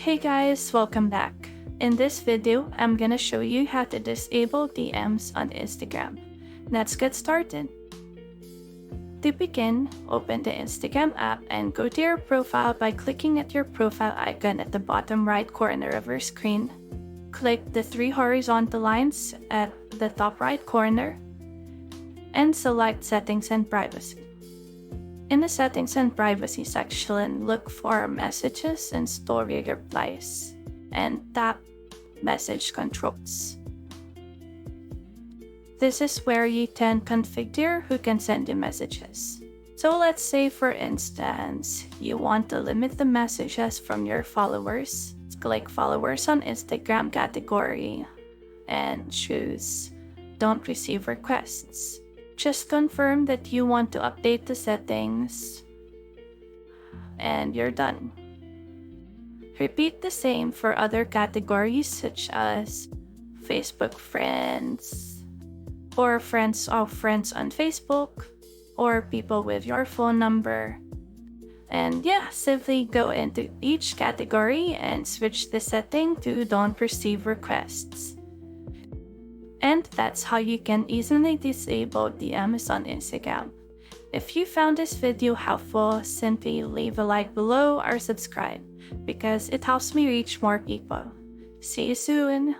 Hey guys, welcome back. In this video, I'm gonna show you how to disable DMs on Instagram. Let's get started. To begin, open the Instagram app and go to your profile by clicking at your profile icon at the bottom right corner of your screen. Click the three horizontal lines at the top right corner and select Settings and Privacy. In the Settings and Privacy section, look for Messages and Story Replies and tap Message Controls. This is where you can configure who can send you messages. So let's say, for instance, you want to limit the messages from your followers. Click Followers on Instagram category and choose Don't Receive Requests. Just confirm that you want to update the settings and you're done. Repeat the same for other categories such as Facebook friends or friends of friends on Facebook or people with your phone number. And simply go into each category and switch the setting to Don't Receive Requests. And that's how you can easily disable DMs on Instagram. If you found this video helpful, simply leave a like below or subscribe because it helps me reach more people. See you soon!